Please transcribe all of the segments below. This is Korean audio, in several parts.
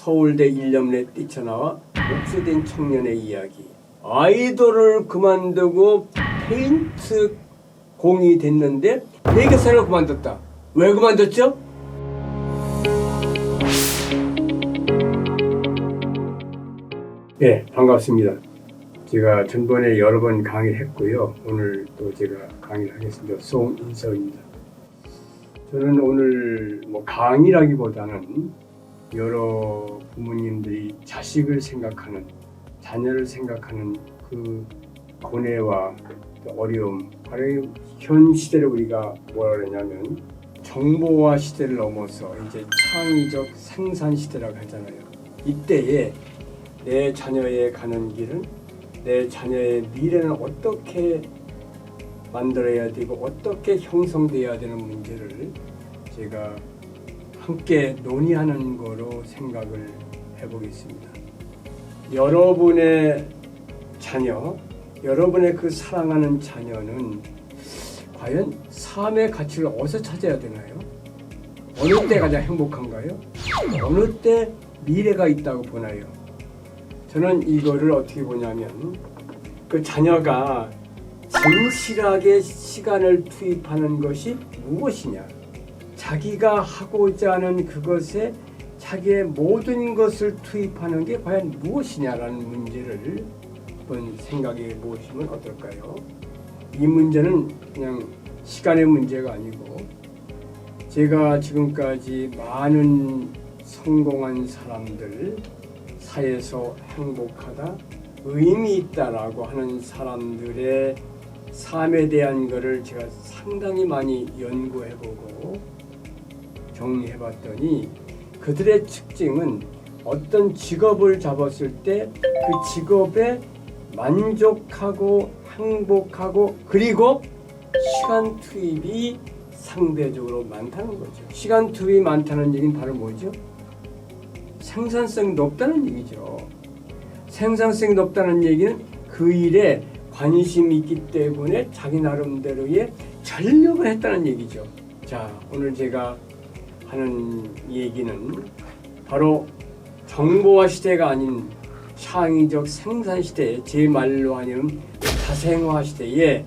서울대 1년 내 뛰쳐나와 목수된 청년의 이야기. 아이돌을 그만두고 페인트 공이 됐는데 회계사를 그만뒀다. 왜 그만뒀죠? 네, 반갑습니다. 제가 전번에 여러 번 강의를 했고요. 오늘 또 제가 강의를 하겠습니다. 송인서입니다. 저는 오늘 강의라기보다는 여러 부모님들이 자식을 생각하는, 자녀를 생각하는 그 고뇌와 어려움, 바로 현 시대를 우리가 뭐라 그러냐면 정보화 시대를 넘어서 이제 창의적 생산 시대라고 하잖아요. 이때에 내 자녀의 가는 길은, 내 자녀의 미래는 어떻게 만들어야 되고 어떻게 형성되어야 되는 문제를 제가 함께 논의하는 거로 생각을 해보겠습니다. 여러분의 자녀, 여러분의 그 사랑하는 자녀는 과연 삶의 가치를 어디서 찾아야 되나요? 어느 때 가장 행복한가요? 어느 때 미래가 있다고 보나요? 저는 이거를 어떻게 보냐면 그 자녀가 진실하게 시간을 투입하는 것이 무엇이냐, 자기가 하고자 하는 그것에 자기의 모든 것을 투입하는 게 과연 무엇이냐라는 문제를 한번 생각해 보시면 어떨까요? 이 문제는 그냥 시간의 문제가 아니고, 제가 지금까지 많은 성공한 사람들, 사회에서 행복하다, 의미 있다라고 하는 사람들의 삶에 대한 것을 제가 상당히 많이 연구해보고 정리해봤더니 그들의 특징은 어떤 직업을 잡았을 때 그 직업에 만족하고 행복하고 그리고 시간 투입이 상대적으로 많다는 거죠. 시간 투입이 많다는 얘기는 바로 뭐죠? 생산성이 높다는 얘기죠. 생산성이 높다는 얘기는 그 일에 관심이 있기 때문에 자기 나름대로의 전력을 했다는 얘기죠. 자, 오늘 제가 하는 얘기는 바로 정보화 시대가 아닌 창의적 생산 시대에, 제 말로 하면 다생화 시대에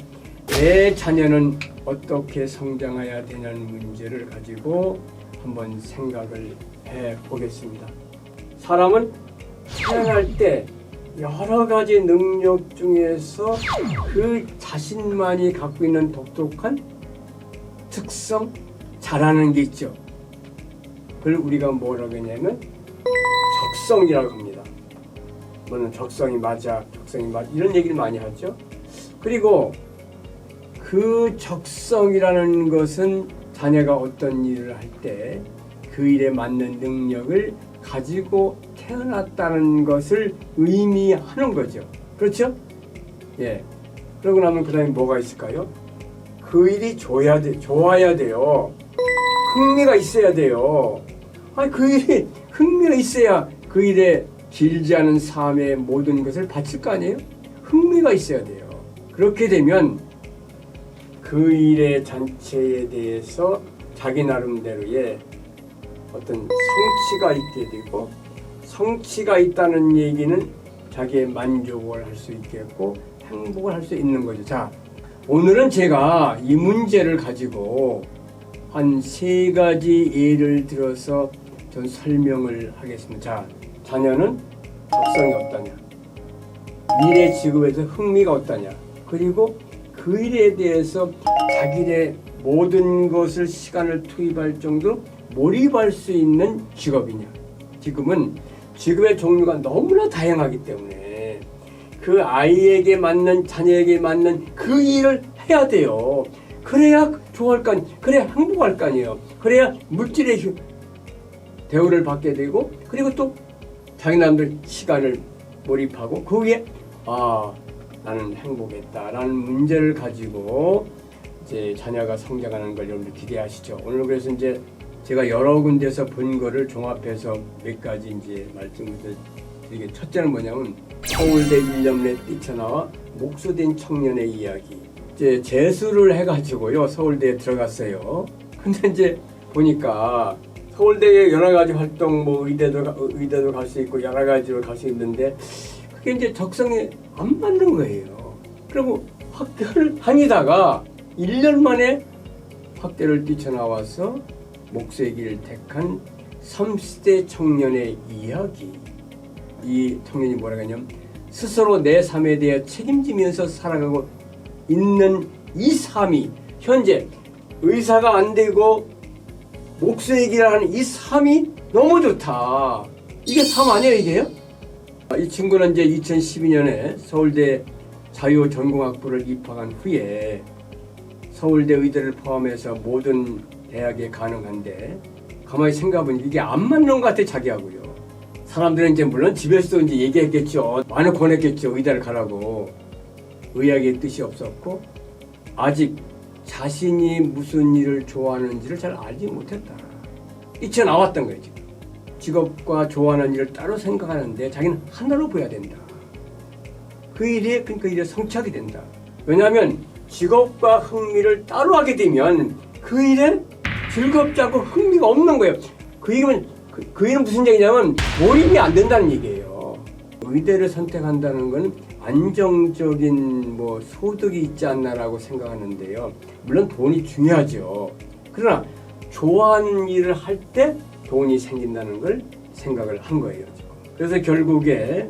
내 자녀는 어떻게 성장해야 되냐는 문제를 가지고 한번 생각을 해보겠습니다. 사람은 태어날 때 여러 가지 능력 중에서 그 자신만이 갖고 있는 독특한 특성, 잘하는 게 있죠. 그걸 우리가 뭐라고 하냐면 적성이라고 합니다. 뭐는 적성이 맞아, 적성이 맞아, 이런 얘기를 많이 하죠. 그리고 그 적성이라는 것은 자녀가 어떤 일을 할 때 그 일에 맞는 능력을 가지고 태어났다는 것을 의미하는 거죠. 그렇죠? 예. 그러고 나면 그 다음에 뭐가 있을까요? 그 일이 좋아야 돼요. 흥미가 있어야 돼요. 아니, 그 일이 흥미가 있어야 그 일에 길지 않은 삶의 모든 것을 바칠 거 아니에요? 흥미가 있어야 돼요. 그렇게 되면 그 일의 전체에 대해서 자기 나름대로의 어떤 성취가 있게 되고, 성취가 있다는 얘기는 자기의 만족을 할 수 있겠고 행복을 할 수 있는 거죠. 자, 오늘은 제가 이 문제를 가지고 한 3가지 예를 들어서 좀 설명을 하겠습니다. 자, 자녀는 적성이 어떠냐, 미래 직업에서 흥미가 어떠냐, 그리고 그 일에 대해서 자기의 모든 것을 시간을 투입할 정도로 몰입할 수 있는 직업이냐. 지금은 직업의 종류가 너무나 다양하기 때문에 그 아이에게 맞는, 자녀에게 맞는 그 일을 해야 돼요. 그래야 좋아할 거 아니에요. 그래야 행복할 거 아니에요. 그래야 물질의 대우를 받게 되고, 그리고 또 자기 나름대로 시간을 몰입하고 그 위에 나는 행복했다라는 문제를 가지고 이제 자녀가 성장하는 걸 여러분들 기대하시죠. 오늘 그래서 이제 제가 여러 군데서 본 거를 종합해서 몇 가지 이제 말씀을 드리게. 첫째는 뭐냐면 서울대 1년 내 뛰쳐나와 목수된 청년의 이야기. 이제 재수를 해가지고요 서울대에 들어갔어요. 근데 이제 보니까 서울대에 여러 가지 활동, 뭐 의대도 갈 수 있고 여러 가지로 갈 수 있는데 그게 이제 적성에 안 맞는 거예요. 그리고 학교를 다니다가 1년 만에 학교를 뛰쳐나와서 목수의 길을 택한 30대 청년의 이야기. 이 청년이 뭐라고 하냐면 스스로 내 삶에 대해 책임지면서 살아가고 있는 이 삶이 현재 의사가 안 되고 목수의 길을 하는 이 삶이 너무 좋다. 이게 삶 아니에요, 이게요? 이 친구는 이제 2012년에 서울대 자유전공학부를 입학한 후에 서울대 의대를 포함해서 모든 대학에 가능한데 가만히 생각해보니 이게 안 맞는 것 같아, 자기하고요. 사람들은 이제 물론 집에서도 이제 얘기했겠죠. 많이 권했겠죠, 의대를 가라고. 의학의 뜻이 없었고 아직 자신이 무슨 일을 좋아하는지를 잘 알지 못했다. 이제 나왔던 거예요, 지금. 직업과 좋아하는 일을 따로 생각하는데 자기는 하나로 보여야 된다. 그 일에, 그러니까 일에 성취하게 된다. 왜냐하면 직업과 흥미를 따로 하게 되면 그 일에 즐겁지 않고 흥미가 없는 거예요. 그 일은 무슨 얘기냐면 몰입이 안 된다는 얘기예요. 의대를 선택한다는 건 안정적인 뭐 소득이 있지 않나라고 생각하는데요. 물론 돈이 중요하죠. 그러나 좋아하는 일을 할 때 돈이 생긴다는 걸 생각을 한 거예요. 그래서 결국에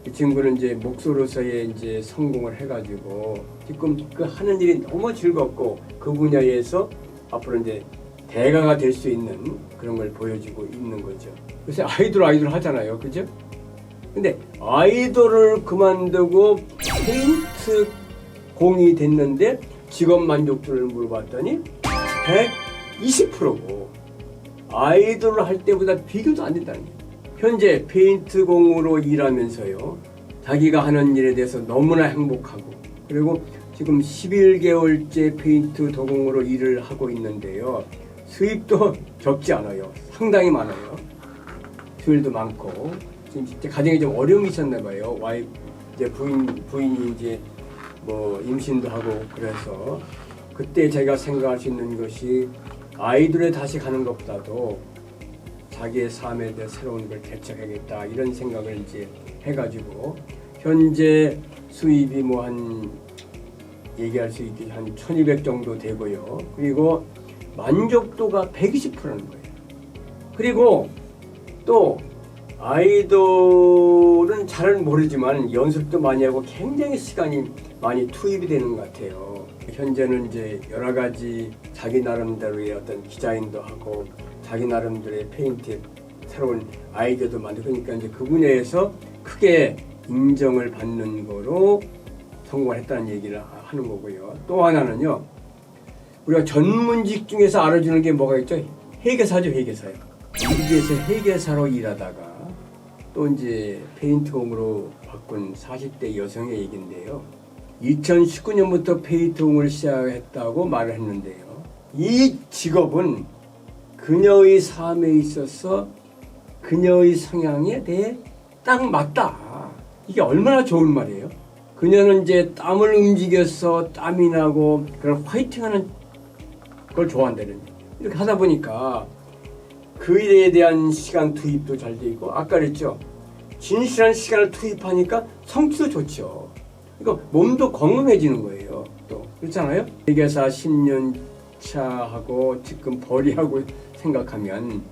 이 친구는 이제 목소로서의 이제 성공을 해가지고 지금 그 하는 일이 너무 즐겁고 그 분야에서 앞으로 이제 대가가 될 수 있는 그런 걸 보여주고 있는 거죠. 요새 아이돌 하잖아요, 그죠? 근데 아이돌을 그만두고 페인트 공이 됐는데 직업 만족도를 물어봤더니 120%고 아이돌을 할 때보다 비교도 안 된다는 거예요. 현재 페인트 공으로 일하면서요, 자기가 하는 일에 대해서 너무나 행복하고, 그리고 지금 11개월째 페인트 도공으로 일을 하고 있는데요, 수입도 적지 않아요. 상당히 많아요. 수입도 많고, 지금 진짜 가정에 좀 어려움이 있었나 봐요. 이제 부인이 이제 뭐 임신도 하고, 그래서 그때 제가 생각할 수 있는 것이 아이돌에 다시 가는 것보다도 자기의 삶에 대해 새로운 걸 개척하겠다, 이런 생각을 이제 해가지고 현재 수입이 뭐 한 얘기할 수 있게 한 1200 정도 되고요. 그리고 만족도가 120%는 거예요. 그리고 또 아이돌은 잘은 모르지만 연습도 많이 하고 굉장히 시간이 많이 투입이 되는 것 같아요. 현재는 이제 여러 가지 자기 나름대로의 어떤 디자인도 하고 자기 나름대로의 페인트 새로운 아이디어도 만들고, 그러니까 이제 그 분야에서 크게 인정을 받는 거로 성공을 했다는 얘기를 하는 거고요. 또 하나는요, 우리가 전문직 중에서 알아주는 게 뭐가 있죠? 회계사죠, 회계사요. 미국에서 회계사로 일하다가 또 이제 페인트공으로 바꾼 40대 여성의 얘기인데요. 2019년부터 페인트공을 시작했다고 말을 했는데요. 이 직업은 그녀의 삶에 있어서 그녀의 성향에 대해 딱 맞다. 이게 얼마나 좋은 말이에요. 그녀는 이제 땀을 움직여서 땀이 나고 그런 화이팅하는 걸 좋아한다는, 이렇게 하다 보니까 그 일에 대한 시간 투입도 잘 돼 있고, 아까 그랬죠, 진실한 시간을 투입하니까 성취도 좋죠. 그러니까 몸도 건강해지는 거예요. 또 그렇잖아요. 회계사 10년 차하고 지금 벌이하고 생각하면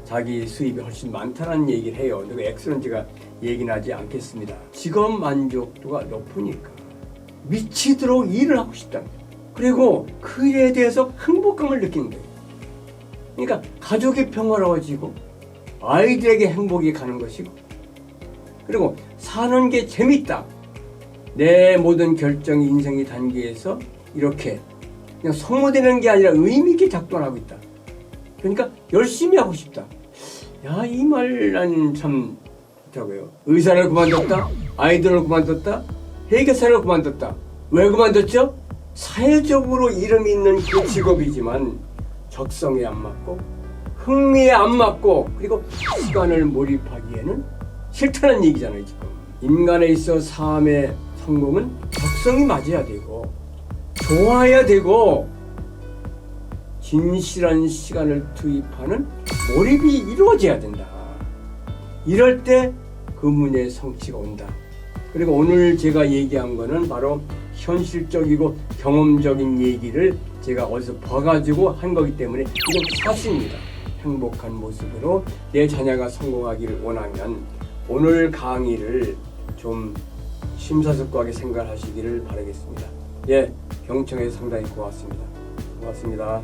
자기 수입이 훨씬 많다는 얘기를 해요. 그리고 액수는 제가 얘기는 하지 않겠습니다. 직업 만족도가 높으니까 미치도록 일을 하고 싶다. 그리고 그 일에 대해서 행복감을 느끼는 거예요. 그러니까 가족이 평화로워지고 아이들에게 행복이 가는 것이고, 그리고 사는 게 재밌다. 내 모든 결정이 인생의 단계에서 이렇게 그냥 소모되는 게 아니라 의미 있게 작동을 하고 있다. 그러니까 열심히 하고 싶다. 야, 이 말 난 참 좋더라고요. 의사를 그만뒀다, 아이들을 그만뒀다, 회계사를 그만뒀다. 왜 그만뒀죠? 사회적으로 이름 있는 그 직업이지만 적성에 안 맞고 흥미에 안 맞고, 그리고 시간을 몰입하기에는 싫다는 얘기잖아요. 지금 인간에 있어 삶의 성공은 적성이 맞아야 되고 좋아야 되고 진실한 시간을 투입하는 몰입이 이루어져야 된다. 이럴 때 근문의 성취가 온다. 그리고 오늘 제가 얘기한 거는 바로 현실적이고 경험적인 얘기를 제가 어디서 봐가지고 한 거기 때문에 이건 사실입니다. 행복한 모습으로 내 자녀가 성공하기를 원하면 오늘 강의를 좀 심사숙고하게 생각하시기를 바라겠습니다. 예, 경청해서 상당히 고맙습니다. 고맙습니다.